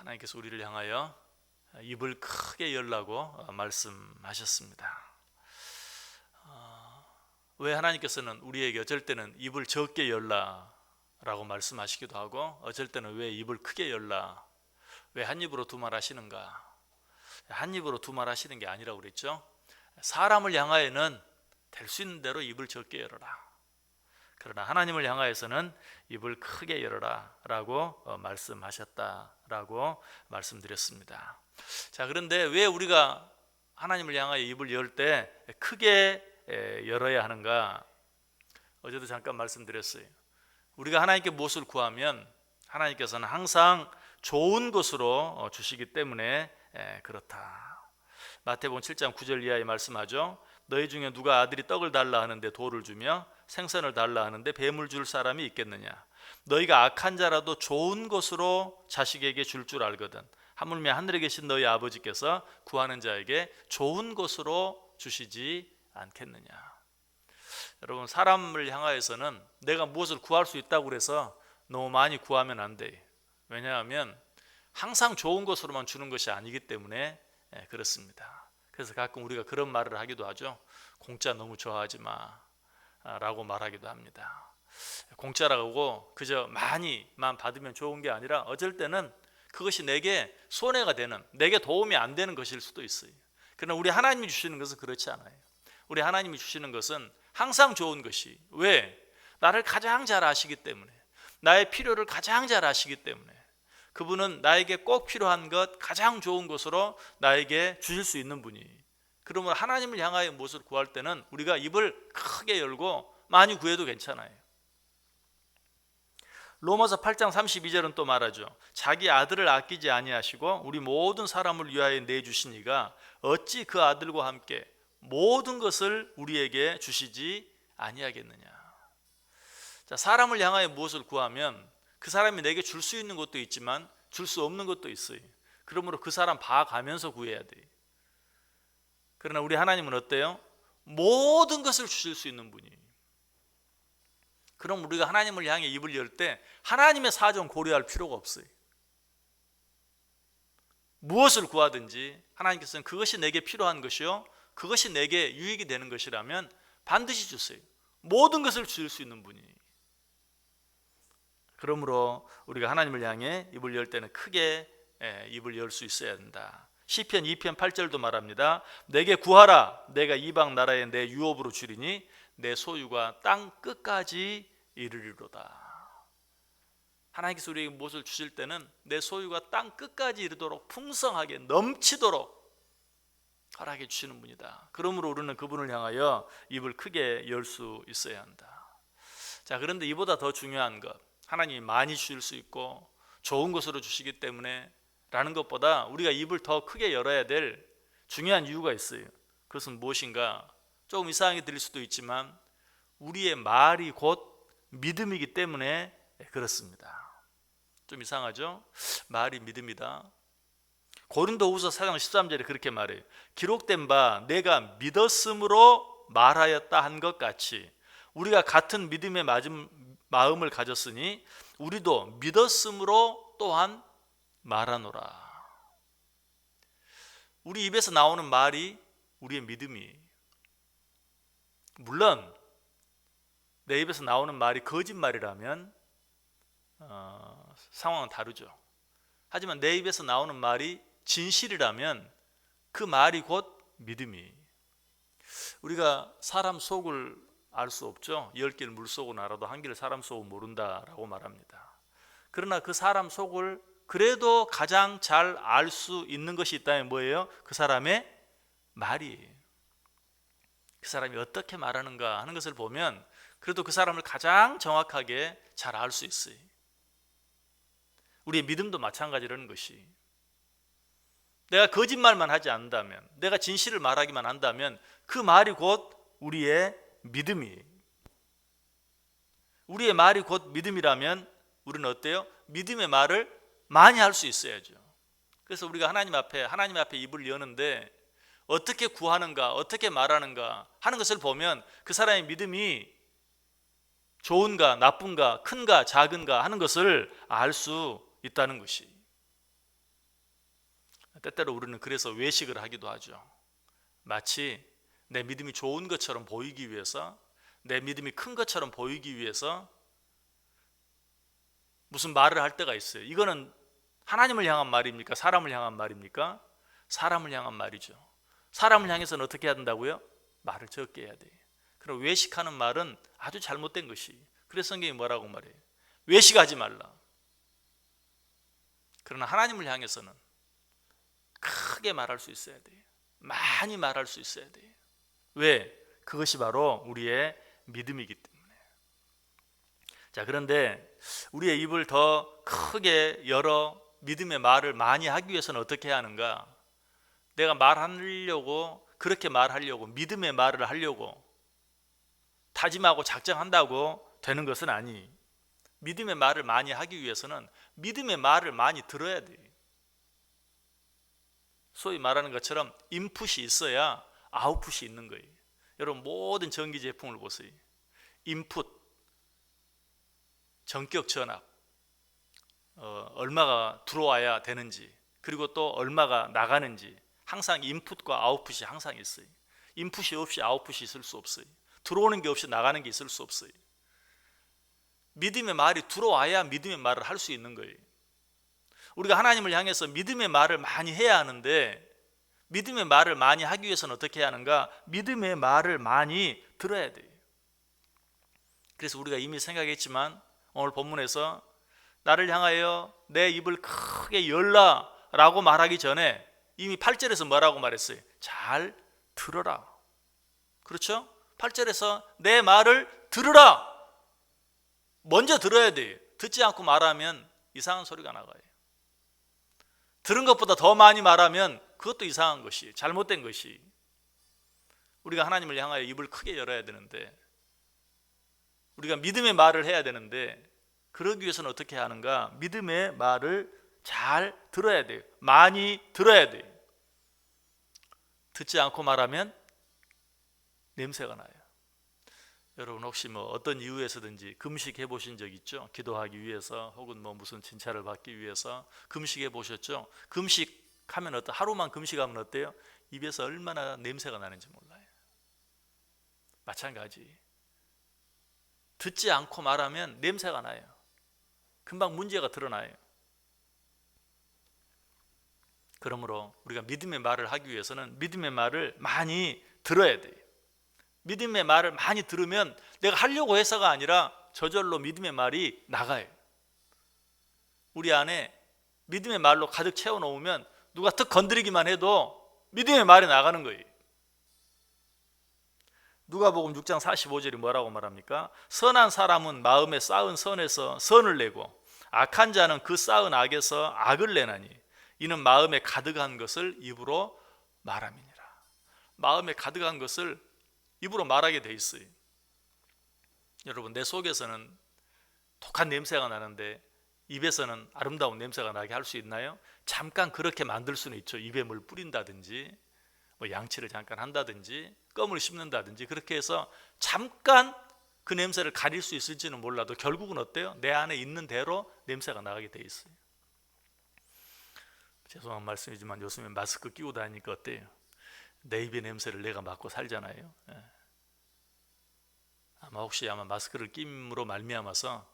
하나님께서 우리를 향하여 입을 크게 열라고 말씀하셨습니다. 왜 하나님께서는 우리에게 어쩔 때는 입을 적게 열라라고 말씀하시기도 하고, 어쩔 때는 왜 입을 크게 열라, 왜 한 입으로 두 말 하시는가? 한 입으로 두 말 하시는 게 아니라고 그랬죠. 사람을 향하여는 될 수 있는 대로 입을 적게 열어라. 그러나 하나님을 향하여서는 입을 크게 열어라 라고 말씀하셨다라고 말씀드렸습니다. 자, 그런데 왜 우리가 하나님을 향하여 입을 열 때 크게 열어야 하는가? 어제도 잠깐 말씀드렸어요. 우리가 하나님께 무엇을 구하면 하나님께서는 항상 좋은 것으로 주시기 때문에 그렇다. 마태복음 7장 9절 이하에 말씀하죠. 너희 중에 누가 아들이 떡을 달라 하는데 돌을 주며 생선을 달라 하는데 뱀을 줄 사람이 있겠느냐? 너희가 악한 자라도 좋은 것으로 자식에게 줄 줄 알거든. 하물며 하늘에 계신 너희 아버지께서 구하는 자에게 좋은 것으로 주시지 않겠느냐? 여러분, 사람을 향하여서는 내가 무엇을 구할 수 있다고 해서 너무 많이 구하면 안 돼. 왜냐하면 항상 좋은 것으로만 주는 것이 아니기 때문에 그렇습니다. 그래서 가끔 우리가 그런 말을 하기도 하죠. 공짜 너무 좋아하지 마 라고 말하기도 합니다. 공짜라고 그저 많이만 받으면 좋은 게 아니라 어쩔 때는 그것이 내게 손해가 되는, 내게 도움이 안 되는 것일 수도 있어요. 그러나 우리 하나님이 주시는 것은 그렇지 않아요. 우리 하나님이 주시는 것은 항상 좋은 것이, 왜? 나를 가장 잘 아시기 때문에, 나의 필요를 가장 잘 아시기 때문에, 그분은 나에게 꼭 필요한 것, 가장 좋은 것으로 나에게 주실 수 있는 분이. 그러면 하나님을 향하여 무엇을 구할 때는 우리가 입을 크게 열고 많이 구해도 괜찮아요. 로마서 8장 32절은 또 말하죠. 자기 아들을 아끼지 아니하시고 우리 모든 사람을 위하여 내주신 이가 어찌 그 아들과 함께 모든 것을 우리에게 주시지 아니하겠느냐. 자, 사람을 향하여 무엇을 구하면 그 사람이 내게 줄 수 있는 것도 있지만 줄 수 없는 것도 있어요. 그러므로 그 사람 봐가면서 구해야 돼요. 그러나 우리 하나님은 어때요? 모든 것을 주실 수 있는 분이에요. 그럼 우리가 하나님을 향해 입을 열 때 하나님의 사정 고려할 필요가 없어요. 무엇을 구하든지 하나님께서는 그것이 내게 필요한 것이요, 그것이 내게 유익이 되는 것이라면 반드시 주세요. 모든 것을 주실 수 있는 분이에요. 그러므로 우리가 하나님을 향해 입을 열 때는 크게 입을 열 수 있어야 된다. 시편 2편 8절도 말합니다. 내게 구하라, 내가 이방 나라에 내 유업으로 주리니 내 소유가 땅 끝까지 이르리로다. 하나님께서 우리에게 무엇을 주실 때는 내 소유가 땅 끝까지 이르도록 풍성하게 넘치도록 허락해 주시는 분이다. 그러므로 우리는 그분을 향하여 입을 크게 열 수 있어야 한다. 자, 그런데 이보다 더 중요한 것, 하나님이 많이 주실 수 있고 좋은 것으로 주시기 때문에 라는 것보다 우리가 입을 더 크게 열어야 될 중요한 이유가 있어요. 그것은 무엇인가? 조금 이상하게 들릴 수도 있지만 우리의 말이 곧 믿음이기 때문에 그렇습니다. 좀 이상하죠? 말이 믿음이다. 고린도후서 4장 13절에 그렇게 말해요. 기록된 바 내가 믿었으므로 말하였다 한 것 같이 우리가 같은 믿음의 마음을 가졌으니 우리도 믿었으므로 또한 말하노라. 우리 입에서 나오는 말이 우리의 믿음이에요. 물론 내 입에서 나오는 말이 거짓말이라면 상황은 다르죠. 하지만 내 입에서 나오는 말이 진실이라면 그 말이 곧 믿음이에요. 우리가 사람 속을 알 수 없죠. 10길 물속은 알아도 한 길을 사람 속은 모른다라고 말합니다. 그러나 그 사람 속을 그래도 가장 잘 알 수 있는 것이 있다면 뭐예요? 그 사람의 말이에요. 그 사람이 어떻게 말하는가 하는 것을 보면 그래도 그 사람을 가장 정확하게 잘 알 수 있어요. 우리의 믿음도 마찬가지라는 것이, 내가 거짓말만 하지 않는다면, 내가 진실을 말하기만 한다면 그 말이 곧 우리의 믿음이에요. 우리의 말이 곧 믿음이라면 우리는 어때요? 믿음의 말을 많이 할 수 있어야죠. 그래서 우리가 하나님 앞에 입을 여는데 어떻게 구하는가, 어떻게 말하는가 하는 것을 보면 그 사람의 믿음이 좋은가, 나쁜가, 큰가, 작은가 하는 것을 알 수 있다는 것이. 때때로 우리는 그래서 외식을 하기도 하죠. 마치 내 믿음이 좋은 것처럼 보이기 위해서, 내 믿음이 큰 것처럼 보이기 위해서 무슨 말을 할 때가 있어요. 이거는 하나님을 향한 말입니까? 사람을 향한 말입니까? 사람을 향한 말이죠. 사람을 향해서는 어떻게 해야 된다고요? 말을 적게 해야 돼요. 그럼 외식하는 말은 아주 잘못된 것이. 그래서 성경이 뭐라고 말해요? 외식하지 말라. 그러나 하나님을 향해서는 크게 말할 수 있어야 돼요. 많이 말할 수 있어야 돼요. 왜? 그것이 바로 우리의 믿음이기 때문에. 자, 그런데 우리의 입을 더 크게 열어 믿음의 말을 많이 하기 위해서는 어떻게 해야 하는가? 내가 말하려고, 그렇게 말하려고, 믿음의 말을 하려고 다짐하고 작정한다고 되는 것은 아니. 믿음의 말을 많이 하기 위해서는 믿음의 말을 많이 들어야 돼요. 소위 말하는 것처럼 인풋이 있어야 아웃풋이 있는 거예요. 여러분 모든 전기 제품을 보세요. 인풋, 전격 전압, 얼마가 들어와야 되는지, 그리고 또 얼마가 나가는지, 항상 인풋과 아웃풋이 항상 있어요. 인풋이 없이 아웃풋이 있을 수 없어요. 들어오는 게 없이 나가는 게 있을 수 없어요. 믿음의 말이 들어와야 믿음의 말을 할 수 있는 거예요. 우리가 하나님을 향해서 믿음의 말을 많이 해야 하는데, 믿음의 말을 많이 하기 위해서는 어떻게 해야 하는가? 믿음의 말을 많이 들어야 돼요. 그래서 우리가 이미 생각했지만 오늘 본문에서 나를 향하여 내 입을 크게 열라 라고 말하기 전에 이미 8절에서 뭐라고 말했어요? 잘 들어라. 그렇죠? 8절에서 내 말을 들으라. 먼저 들어야 돼요. 듣지 않고 말하면 이상한 소리가 나가요. 들은 것보다 더 많이 말하면 그것도 이상한 것이, 잘못된 것이. 우리가 하나님을 향하여 입을 크게 열어야 되는데, 우리가 믿음의 말을 해야 되는데, 그러기 위해서는 어떻게 하는가? 믿음의 말을 잘 들어야 돼요. 많이 들어야 돼요. 듣지 않고 말하면 냄새가 나요. 여러분 혹시 어떤 이유에서든지 금식해 보신 적 있죠? 기도하기 위해서 혹은 무슨 진찰을 받기 위해서 금식해 보셨죠? 금식하면 하루만 금식하면 어때요? 입에서 얼마나 냄새가 나는지 몰라요. 마찬가지. 듣지 않고 말하면 냄새가 나요. 금방 문제가 드러나요. 그러므로 우리가 믿음의 말을 하기 위해서는 믿음의 말을 많이 들어야 돼요. 믿음의 말을 많이 들으면 내가 하려고 해서가 아니라 저절로 믿음의 말이 나가요. 우리 안에 믿음의 말로 가득 채워놓으면 누가 툭 건드리기만 해도 믿음의 말이 나가는 거예요. 누가복음 6장 45절이 뭐라고 말합니까? 선한 사람은 마음에 쌓은 선에서 선을 내고 악한 자는 그 쌓은 악에서 악을 내나니 이는 마음에 가득한 것을 입으로 말함이니라. 마음에 가득한 것을 입으로 말하게 돼 있어요. 여러분 내 속에서는 독한 냄새가 나는데 입에서는 아름다운 냄새가 나게 할 수 있나요? 잠깐 그렇게 만들 수는 있죠. 입에 물 뿌린다든지 양치를 잠깐 한다든지 껌을 씹는다든지 그렇게 해서 잠깐 그 냄새를 가릴 수 있을지는 몰라도 결국은 어때요? 내 안에 있는 대로 냄새가 나게 돼 있어요. 죄송한 말씀이지만 요즘에 마스크 끼고 다니니까 어때요? 내 입의 냄새를 내가 맡고 살잖아요. 아마 마스크를 낌으로 말미암아서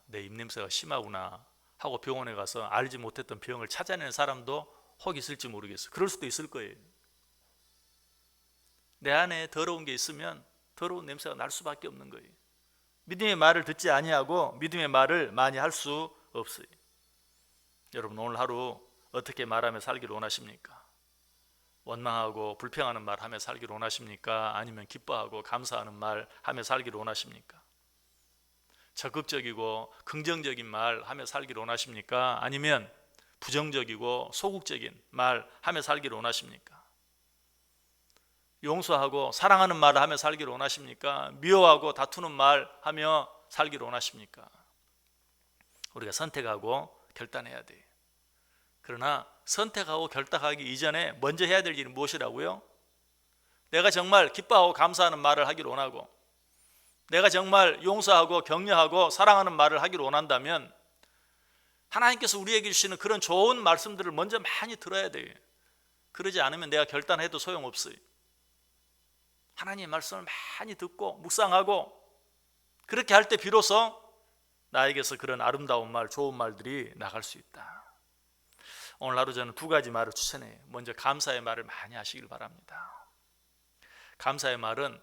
내 입냄새가 심하구나 하고 병원에 가서 알지 못했던 병을 찾아내는 사람도 혹 있을지 모르겠어요. 그럴 수도 있을 거예요. 내 안에 더러운 게 있으면 더러운 냄새가 날 수밖에 없는 거예요. 믿음의 말을 듣지 아니하고 믿음의 말을 많이 할 수 없어요. 여러분 오늘 하루 어떻게 말하며 살기를 원하십니까? 원망하고 불평하는 말 하며 살기를 원하십니까? 아니면 기뻐하고 감사하는 말 하며 살기를 원하십니까? 적극적이고 긍정적인 말 하며 살기를 원하십니까? 아니면 부정적이고 소극적인 말 하며 살기를 원하십니까? 용서하고 사랑하는 말을 하며 살기를 원하십니까? 미워하고 다투는 말 하며 살기를 원하십니까? 우리가 선택하고 결단해야 돼요. 그러나 선택하고 결단하기 이전에 먼저 해야 될 일은 무엇이라고요? 내가 정말 기뻐하고 감사하는 말을 하기를 원하고 내가 정말 용서하고 격려하고 사랑하는 말을 하기를 원한다면 하나님께서 우리에게 주시는 그런 좋은 말씀들을 먼저 많이 들어야 돼요. 그러지 않으면 내가 결단해도 소용없어요. 하나님의 말씀을 많이 듣고 묵상하고 그렇게 할 때 비로소 나에게서 그런 아름다운 말, 좋은 말들이 나갈 수 있다. 오늘 하루 저는 두 가지 말을 추천해요. 먼저 감사의 말을 많이 하시길 바랍니다. 감사의 말은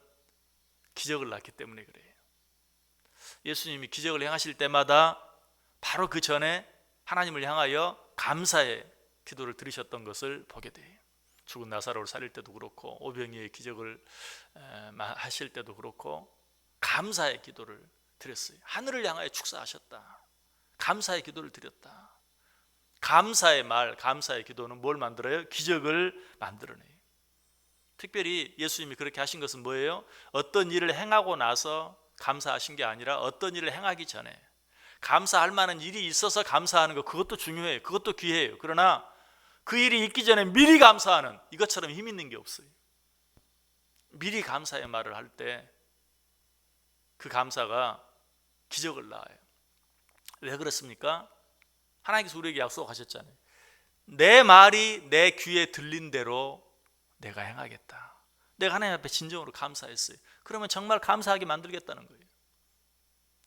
기적을 낳기 때문에 그래요. 예수님이 기적을 행하실 때마다 바로 그 전에 하나님을 향하여 감사의 기도를 드리셨던 것을 보게 돼요. 죽은 나사로를 살릴 때도 그렇고 오병이의 기적을 하실 때도 그렇고 감사의 기도를 드렸어요. 하늘을 향하여 축사하셨다. 감사의 기도를 드렸다. 감사의 말, 감사의 기도는 뭘 만들어요? 기적을 만들어내요. 특별히 예수님이 그렇게 하신 것은 뭐예요? 어떤 일을 행하고 나서 감사하신 게 아니라 어떤 일을 행하기 전에 감사할 만한 일이 있어서 감사하는 것, 그것도 중요해요. 그것도 귀해요. 그러나 그 일이 있기 전에 미리 감사하는, 이것처럼 힘 있는 게 없어요. 미리 감사의 말을 할 때 그 감사가 기적을 낳아요. 왜 그렇습니까? 하나님께서 우리에게 약속하셨잖아요. 내 말이 내 귀에 들린 대로 내가 행하겠다. 내가 하나님 앞에 진정으로 감사했어요. 그러면 정말 감사하게 만들겠다는 거예요.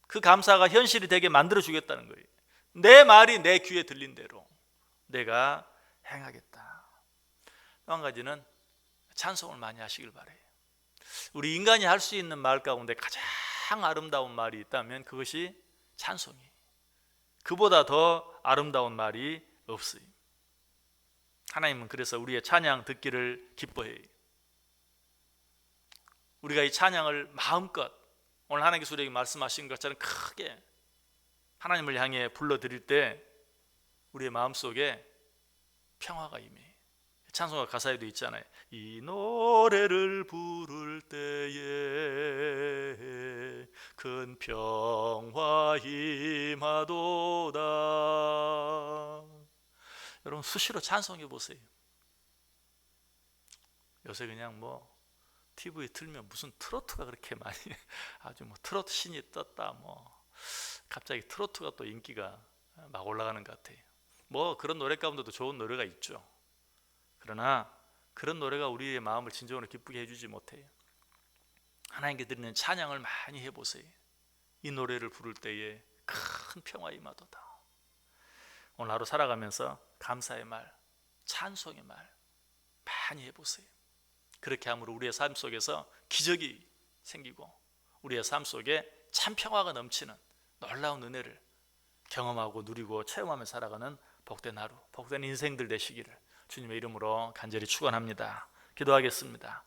그 감사가 현실이 되게 만들어주겠다는 거예요. 내 말이 내 귀에 들린 대로 내가 행하겠다. 또 한 가지는 찬송을 많이 하시길 바라요. 우리 인간이 할 수 있는 말 가운데 가장 아름다운 말이 있다면 그것이 찬송이에요. 그보다 더 아름다운 말이 없어요. 하나님은 그래서 우리의 찬양 듣기를 기뻐해요. 우리가 이 찬양을 마음껏 오늘 하나님께서 우리에게 말씀하신 것처럼 크게 하나님을 향해 불러드릴 때 우리의 마음속에 평화가 임해요. 찬송가 가사에도 있잖아요. 이 노래를 부를 때에 큰 평화 임하도다. 여러분 수시로 찬송해 보세요. 요새 그냥 뭐 TV 틀면 무슨 트로트가 그렇게 많이 아주 뭐 트로트 신이 떴다 뭐 갑자기 트로트가 또 인기가 막 올라가는 것 같아요. 뭐 그런 노래 가운데도 좋은 노래가 있죠. 그러나 그런 노래가 우리의 마음을 진정으로 기쁘게 해주지 못해요. 하나님께 드리는 찬양을 많이 해보세요. 이 노래를 부를 때에 큰 평화 임하도다. 오늘 하루 살아가면서 감사의 말, 찬송의 말 많이 해보세요. 그렇게 함으로 우리의 삶 속에서 기적이 생기고 우리의 삶 속에 참 평화가 넘치는 놀라운 은혜를 경험하고 누리고 체험하며 살아가는 복된 하루, 복된 인생들 되시기를 주님의 이름으로 간절히 축원합니다. 기도하겠습니다.